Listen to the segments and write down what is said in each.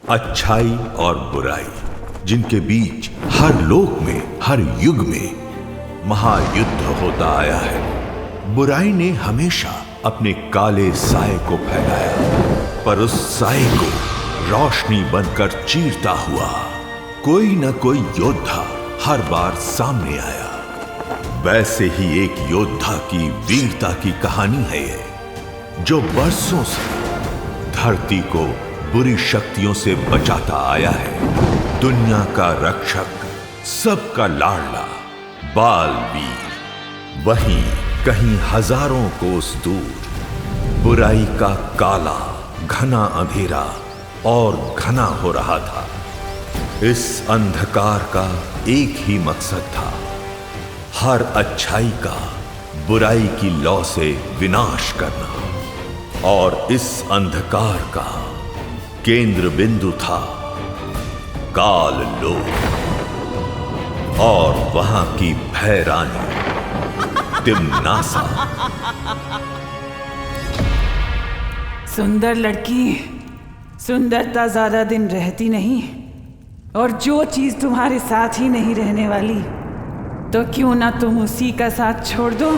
अच्छाई और बुराई जिनके बीच हर लोक में, हर युग में महायुद्ध होता आया है। बुराई ने हमेशा अपने काले साए को फैलाया, पर उस साए को रोशनी बनकर चीरता हुआ कोई न कोई योद्धा हर बार सामने आया। वैसे ही एक योद्धा की वीरता की कहानी है ये, जो बरसों से धरती को बुरी शक्तियों से बचाता आया है। दुनिया का रक्षक, सबका लाडला बालवीर। वहीं कहीं हजारों कोस दूर बुराई का काला घना अंधेरा और घना हो रहा था। इस अंधकार का एक ही मकसद था, हर अच्छाई का बुराई की लौ से विनाश करना। और इस अंधकार का केंद्र बिंदु था काल लोक और वहां की भय रानी तिम्नासा। सुंदर लड़की, सुंदरता ज्यादा दिन रहती नहीं, और जो चीज तुम्हारे साथ ही नहीं रहने वाली, तो क्यों ना तुम उसी का साथ छोड़ दो।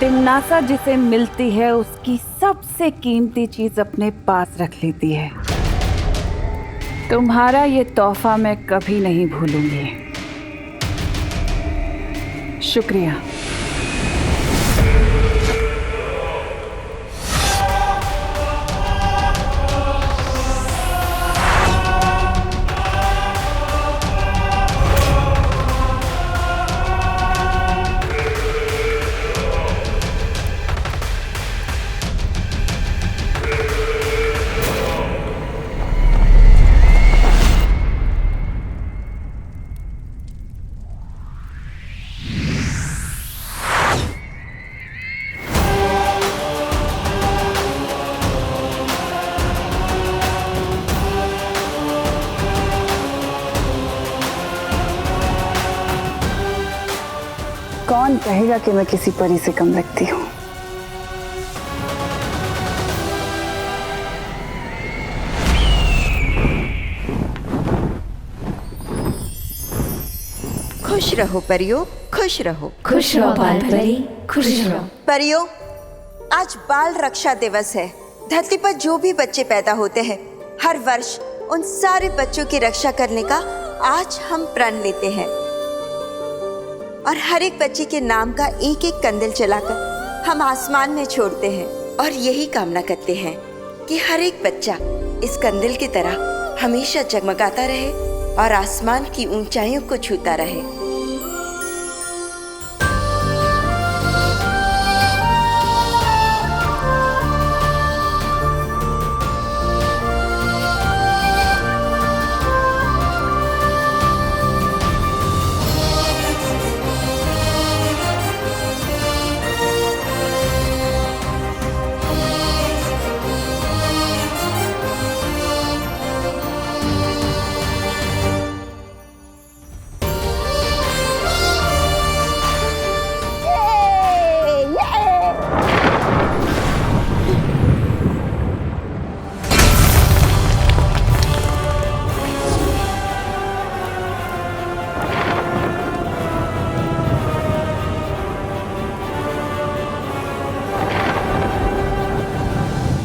तिम्नासा जिसे मिलती है उसकी सबसे कीमती चीज अपने पास रख लेती है। तुम्हारा ये तोहफा मैं कभी नहीं भूलूंगी। शुक्रिया। कौन कहेगा कि मैं किसी परी से कम लगती हूँ। खुश रहो परियों, खुश रहो। खुश रहो बाल परी, खुश रहो। परियों, आज बाल रक्षा दिवस है। धरती पर जो भी बच्चे पैदा होते हैं, हर वर्ष उन सारे बच्चों की रक्षा करने का आज हम प्रण लेते हैं, और हर एक बच्चे के नाम का एक एक कंदील जलाकर हम आसमान में छोड़ते हैं, और यही कामना करते हैं कि हर एक बच्चा इस कंदील की तरह हमेशा जगमगाता रहे और आसमान की ऊंचाइयों को छूता रहे।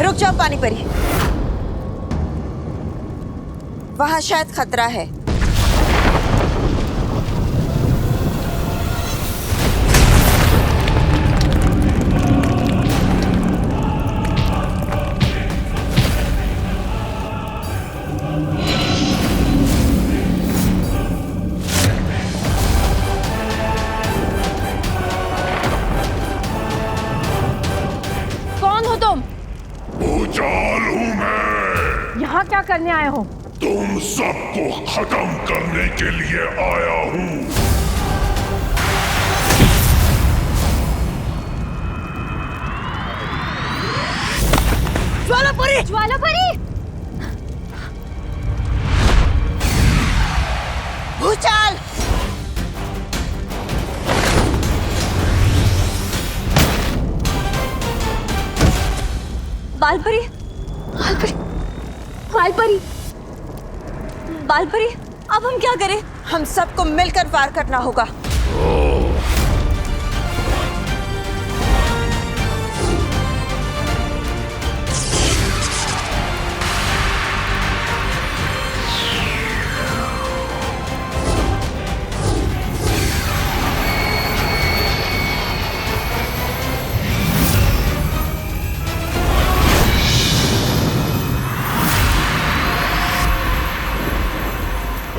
रुक जाओ पानी परी, वहां शायद खतरा है। कौन हो तुम? भूचाल हूँ मैं। यहाँ क्या करने आए हो? तुम सबको खत्म करने के लिए आया हूँ। ज्वालापुरी! ज्वालापुरी! भूचाल! बालपरी! बालपरी! बालपरी! बालपरी! अब हम क्या करें? हम सबको मिलकर वार करना होगा।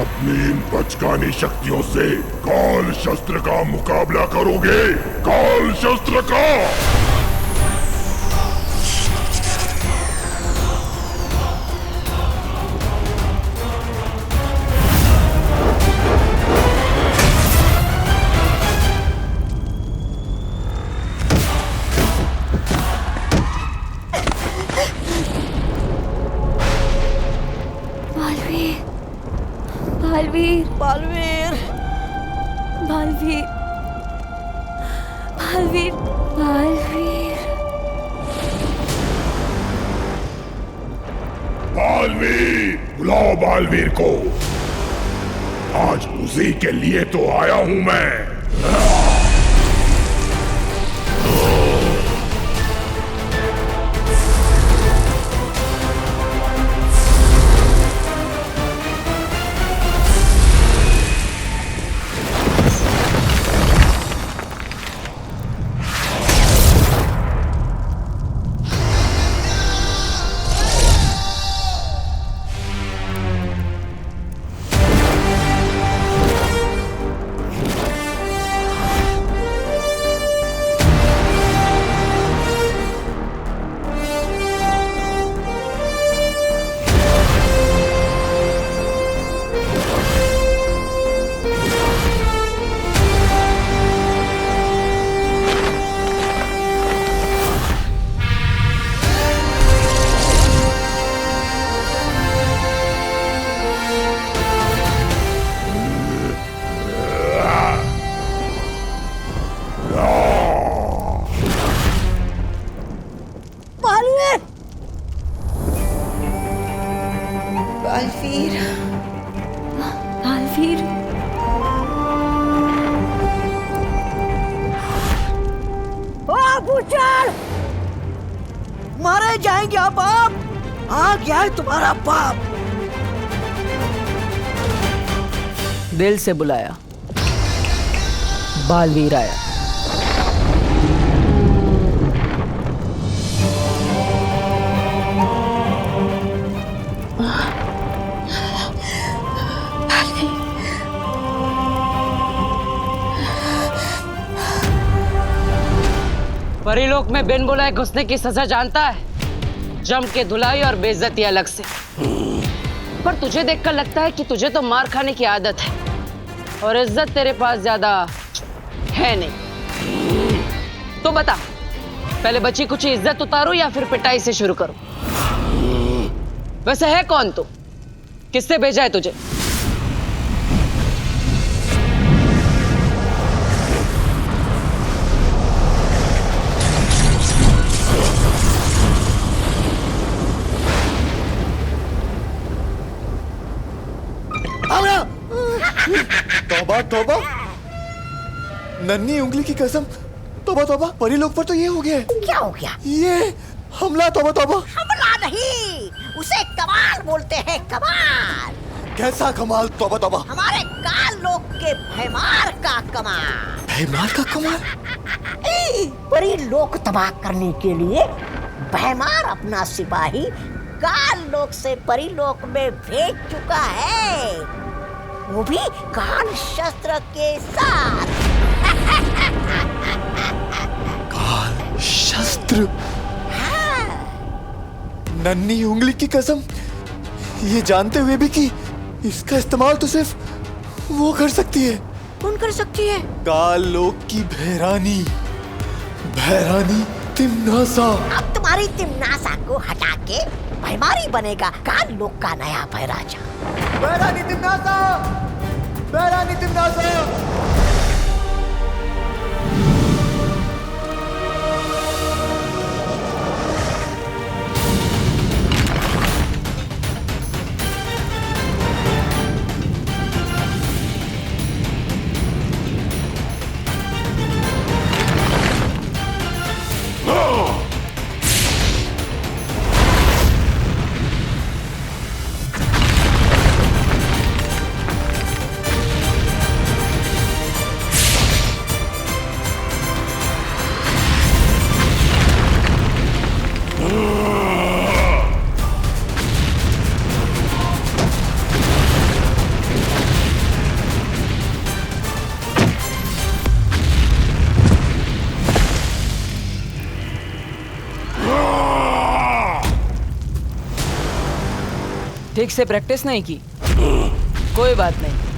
अपनी इन बचकानी शक्तियों से काल शस्त्र का मुकाबला करोगे? काल शस्त्र का! बालवीर! बालवीर! बालवीर! बालवीर! बालवीर! बालवीर! बुलाओ बालवीर को। आज उसी के लिए तो आया हूं मैं। बालवीर! बालवीर! ओ भूचाल! मारे जाएंगे आप! आ गया है तुम्हारा बाप। दिल से बुलाया, बालवीर आया। परीलोक में बिन बुलाए घुसने की सजा जानता है? जम के धुलाई और बेइज्जती अलग से। पर तुझे देखकर लगता है कि तुझे तो मार खाने की आदत है और इज्जत तेरे पास ज्यादा है नहीं। तो बता, पहले बची कुछ इज्जत उतारूं या फिर पिटाई से शुरू करूं? वैसे है कौन तू? किससे भेजा है तुझे? तौबा तौबा, नन्ही उंगली की कसम, तौबा तौबा, परीलोक पर तो ये हो गया है। क्या हो गया? ये हमला, तौबा तौबा। हमला नहीं, उसे कमाल बोलते हैं, कमाल। कैसा कमाल? तौबा तौबा। हमारे काल लोक के भयमार का कमाल। भयमार का कमाल? परी लोक तबाह करने के लिए भयमार अपना सिपाही काल लोक से परी लोक में भेज चुका है, वो भी काल शस्त्र के साथ। काल शस्त्र? नन्ही उंगली की कसम, ये जानते हुए भी कि इसका इस्तेमाल तो सिर्फ वो कर सकती है। कौन कर सकती है? काल लोक की भैरानी, भैरानी तिम्नासा। अब हमारी तिमनासा को हटा के भैमारी बनेगा काल लोक का नया भैराजा। बैरानी तिमनासा! बैरानी तिमनासा! ठीक से प्रैक्टिस नहीं की, कोई बात नहीं।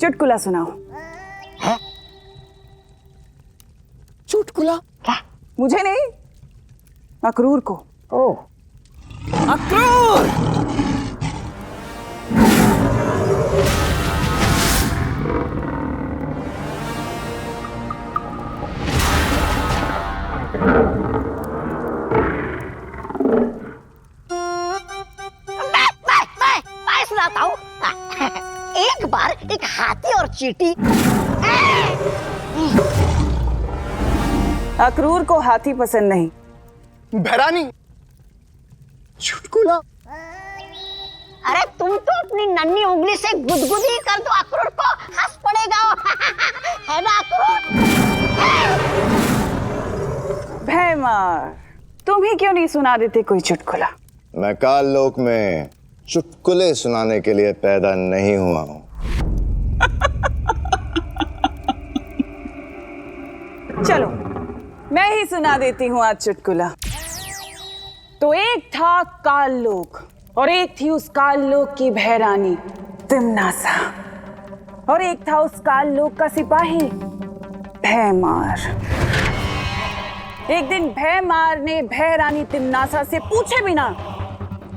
चुटकुला सुनाओ। है? चुटकुला? क्या? मुझे नहीं, अक्रूर को। ओह, अक्रूर! मैं सुनाता हूँ। एक बार एक हाथी और चींटी। अक्रूर को हाथी पसंद नहीं। भैरानी, चुटकुला। अरे तुम तो अपनी नन्ही उंगली से गुदगुदी कर दो, अक्रूर को हंस पड़ेगा। है ना अक्रूर? भैमार, तुम ही क्यों नहीं सुना देते कोई चुटकुला? मैं काल लोक में चुटकुले सुनाने के लिए पैदा नहीं हुआ हूं। चलो मैं ही सुना देती हूँ आज चुटकुला। तो एक था काल लोक और एक थी उस काल लोक की भैरानी तिमनासा, और एक था उस काल लोक का सिपाही भैमार। एक दिन भैमार ने भैरानी तिमनासा से पूछे बिना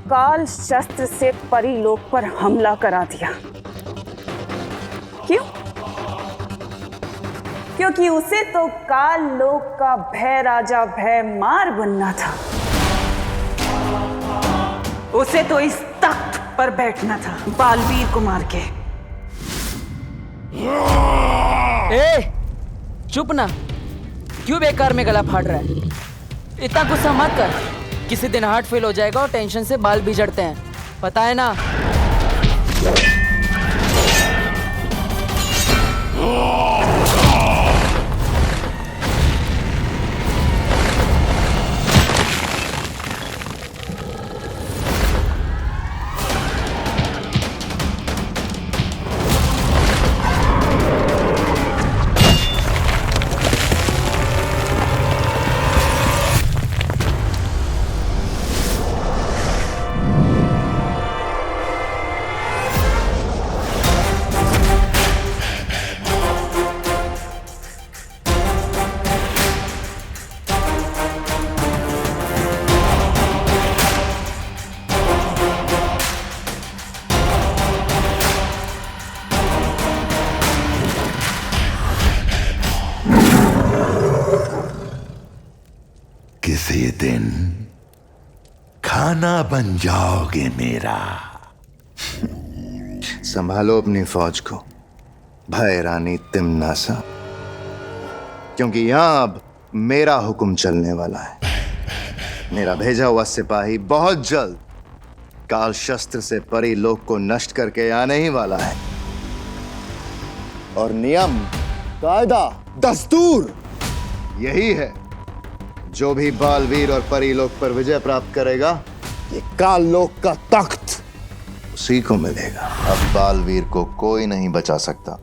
काल शस्त्र से परी लोक पर हमला करा दिया। क्यों? क्योंकि उसे तो काल लोक का भय राजा भैमार बनना था। उसे तो इस तख्त पर बैठना था बालवीर को मार के। ए, चुप ना, क्यों बेकार में गला फाड़ रहा है? इतना गुस्सा मत कर, किसी दिन हार्ट फेल हो जाएगा और टेंशन से बाल भी झड़ते हैं, पता है ना? से दिन खाना बन जाओगे मेरा। संभालो अपनी फौज को भय रानी तिम्नासा, क्योंकि यहां अब मेरा हुक्म चलने वाला है। मेरा भेजा हुआ सिपाही बहुत जल्द काल शस्त्र से परी लोक को नष्ट करके आने ही वाला है। और नियम, कायदा, दस्तूर यही है, जो भी बालवीर और परी लोक पर विजय प्राप्त करेगा, ये काल लोक का तख्त उसी को मिलेगा। अब बालवीर को कोई नहीं बचा सकता।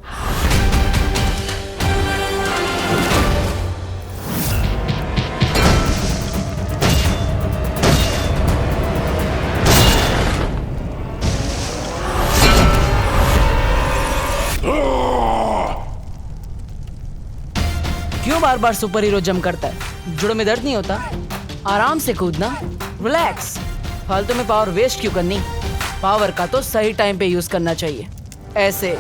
क्यों बार बार सुपर हीरो जंप करता है? जुड़ों में दर्द नहीं होता? आराम से कूदना, रिलैक्स। फालतू में पावर वेस्ट क्यों करनी? पावर का तो सही टाइम पे यूज करना चाहिए, ऐसे।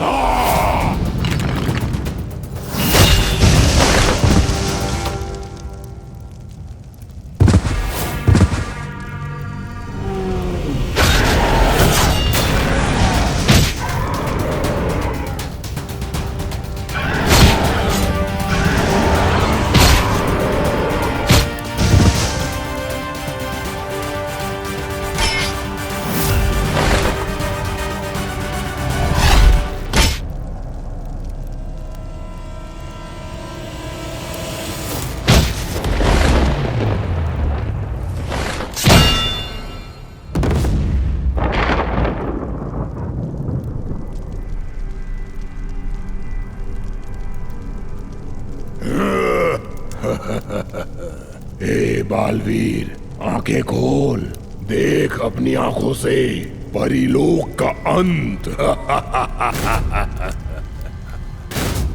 ए बालवीर, आंखें खोल, देख अपनी आंखों से परीलोक का अंत।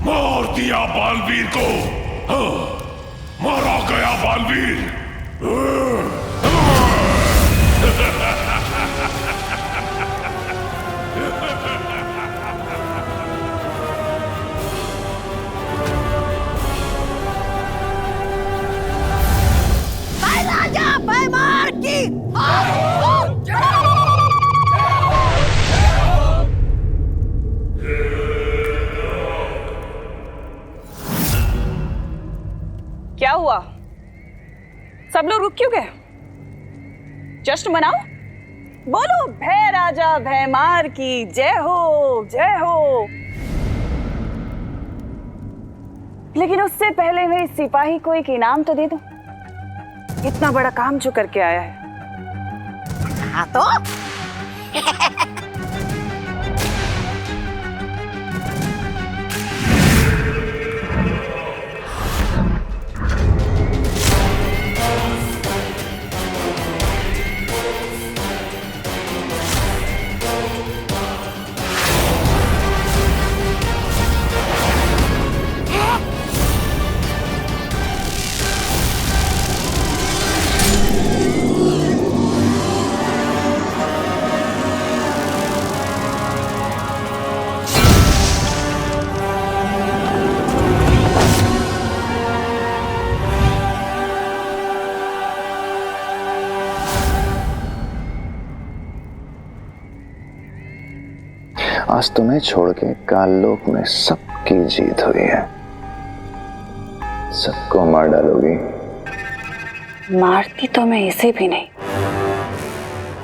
मार दिया बालवीर को। मारा गया बालवीर। क्या हुआ? सब लोग रुक क्यों गए? जश्न मनाओ, बोलो भय राजा भयमार की जय हो, जय हो। लेकिन उससे पहले मेरे सिपाही को एक इनाम तो दे दो, इतना बड़ा काम जो करके आया है। हाँ तो आज तुम्हें छोड़ के काललोक में सबकी जीत हुई है। सबको मार डालोगी? मारती तो मैं इसे भी नहीं,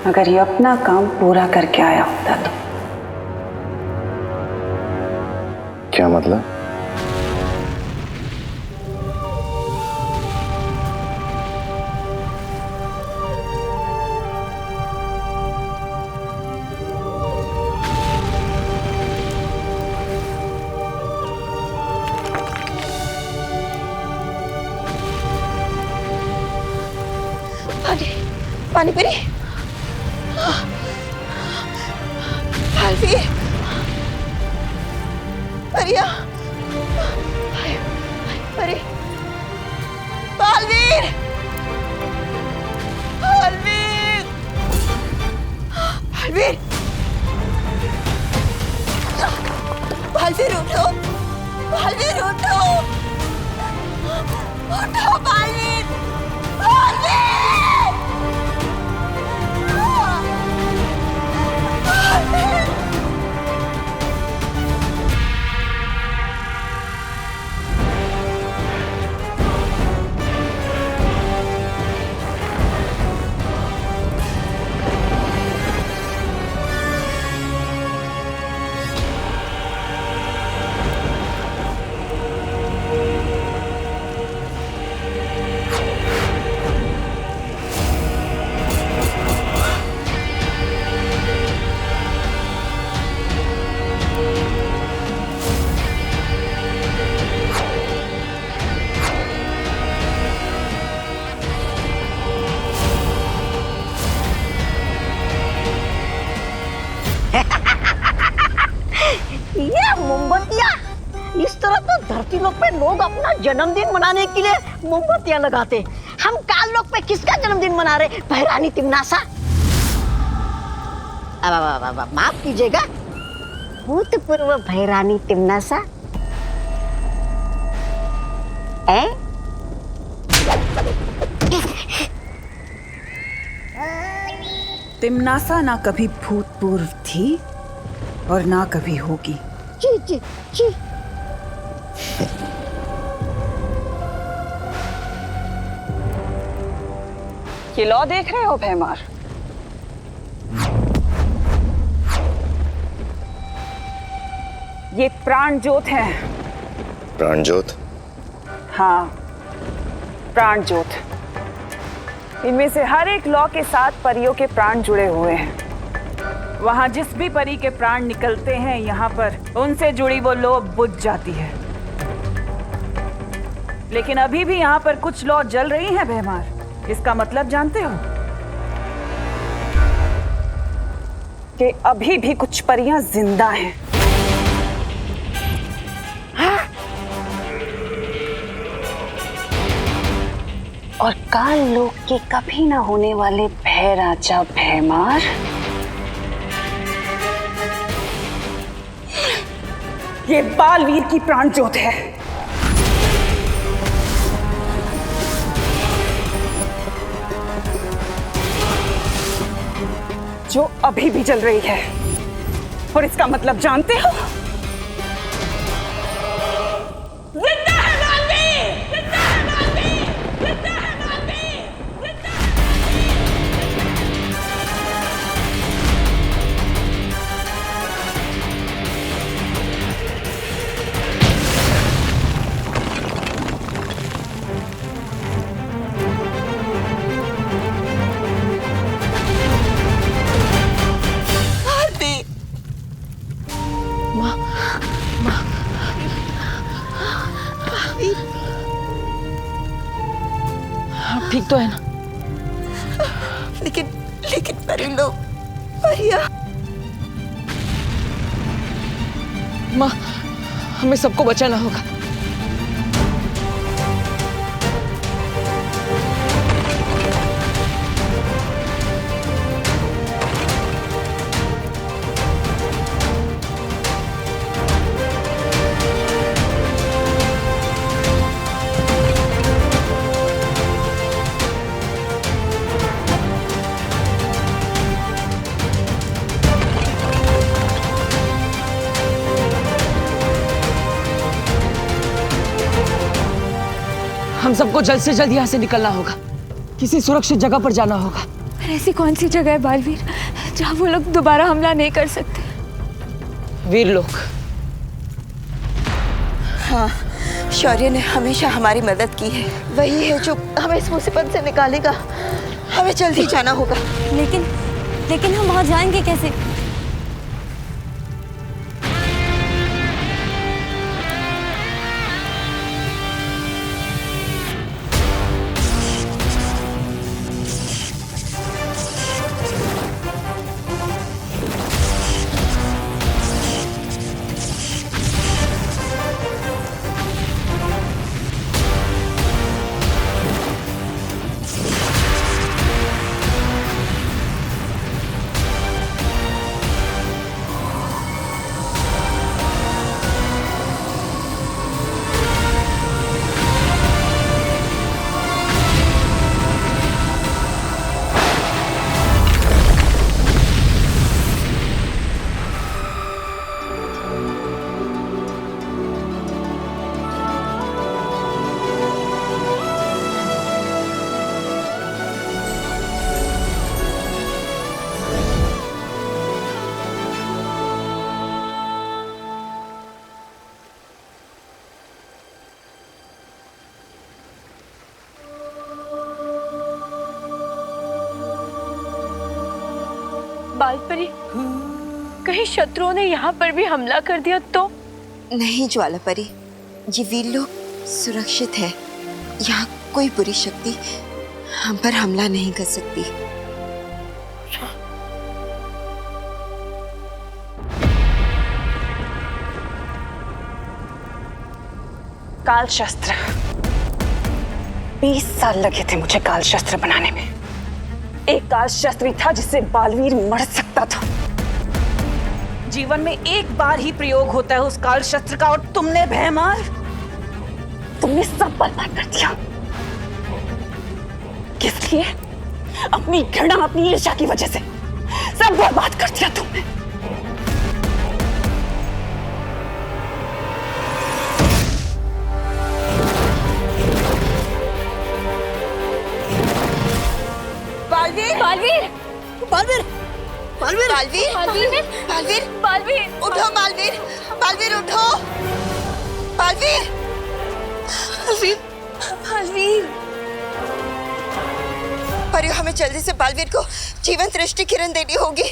अगर ये अपना काम पूरा करके आया होता तो। क्या मतलब? पानी परी, बालवीर, परिया, परी, बालवीर, बालवीर, बालवीर, बालवीर उठो, बालवीर उठो, उठो बालवीर, बालवीर। ये मोमबत्तियाँ, इस तरह तो धरती लोक पे लोग अपना जन्मदिन मनाने के लिए मोमबत्तियाँ लगाते। हम काल लोक पे किसका जन्मदिन मना रहे? भैरानी तिमनासा। माफ कीजिएगा, भूतपूर्व भैरानी तिमनासा। तिमनासा ना कभी भूतपूर्व थी और ना कभी होगी। जी जी जी। ये लौ देख रहे हो भैमार? ये प्राण ज्योत है। प्राण ज्योत? हाँ, प्राण ज्योत। इनमें से हर एक लौ के साथ परियों के प्राण जुड़े हुए हैं। वहां जिस भी परी के प्राण निकलते हैं, यहाँ पर उनसे जुड़ी वो लौ बुझ जाती है। लेकिन अभी भी यहाँ पर कुछ लौ जल रही हैं भैमार। इसका मतलब जानते हो? कि अभी भी कुछ परियां जिंदा हैं। और काल लोक के कभी ना होने वाले भय राजा भैमार ये बालवीर की प्राण ज्योत है। जो अभी भी जल रही है। और इसका मतलब जानते हो? जिंदा है बालवीर! जिंदा है बालवीर! जिंदा है बालवीर! जिंदा है! ठीक तो है ना? लेकिन परी लोग, भैया। माँ, हमें सबको बचाना होगा। हम सबको जल्द से जल्द यहाँ से निकलना होगा। किसी सुरक्षित जगह पर जाना होगा। पर ऐसी कौन सी जगह है बालवीर जहाँ वो लोग दोबारा हमला नहीं कर सकते? वीर लोग। हाँ, शौर्य ने हमेशा हमारी मदद की है। वही है जो हमें इस मुसीबत से निकालेगा। हमें जल्दी जाना होगा। लेकिन हम वहाँ जाएंगे कैसे? बालपरी, कहीं शत्रुओं ने यहाँ पर भी हमला कर दिया तो? नहीं ज्वालापरी, ये वीर लोग सुरक्षित है। यहाँ कोई बुरी शक्ति हम पर हमला नहीं कर सकती। काल शस्त्र। 20 साल लगे थे मुझे काल शस्त्र बनाने में। एक काल शस्त्र था जिससे बालवीर मर सकता था। जीवन में एक बार ही प्रयोग होता है उस काल शस्त्र का, और तुमने भैमार, तुमने सब बर्बाद कर दिया। किस लिए? अपनी घृणा, अपनी ईर्ष्या की वजह से सब बर्बाद कर दिया तुमने। बालवीर, बालवीर, बालवीर, बालवीर, बालवीर, बालवीर, बालवीर, बालवीर, उठो बालवीर, बालवीर उठो, बालवीर, बालवीर, बालवीर। परियो, हमें जल्दी से बालवीर को जीवंत दृष्टि किरण देनी होगी।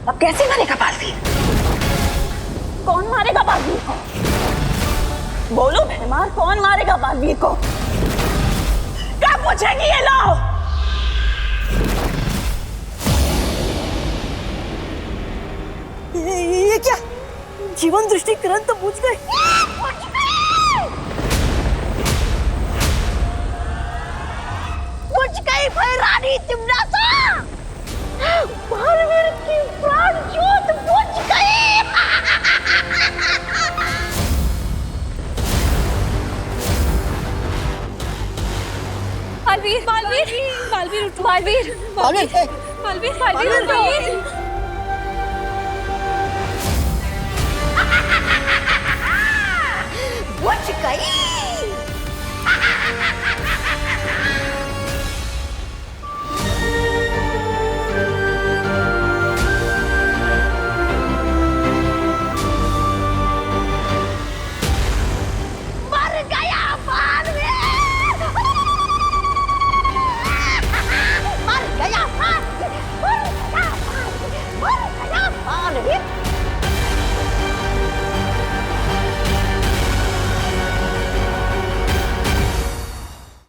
अब कैसे मारेगा बालवीर? कौन मारेगा बालवीर को? बोलो भैमार, कौन मारेगा बालवीर को? क्या पूछेंगी ये लोग? ये क्या? जीवन दृष्टि किरण तो बुझ गई। बुझ गई भैरानी तिमनासा। बालवीर की प्राण ज्योत बुझ गई। बालवीर, बालवीर, बालवीर उठो, बालवीर, बालवीर, बालवीर, बालवीर उठो। बुझ गई। Get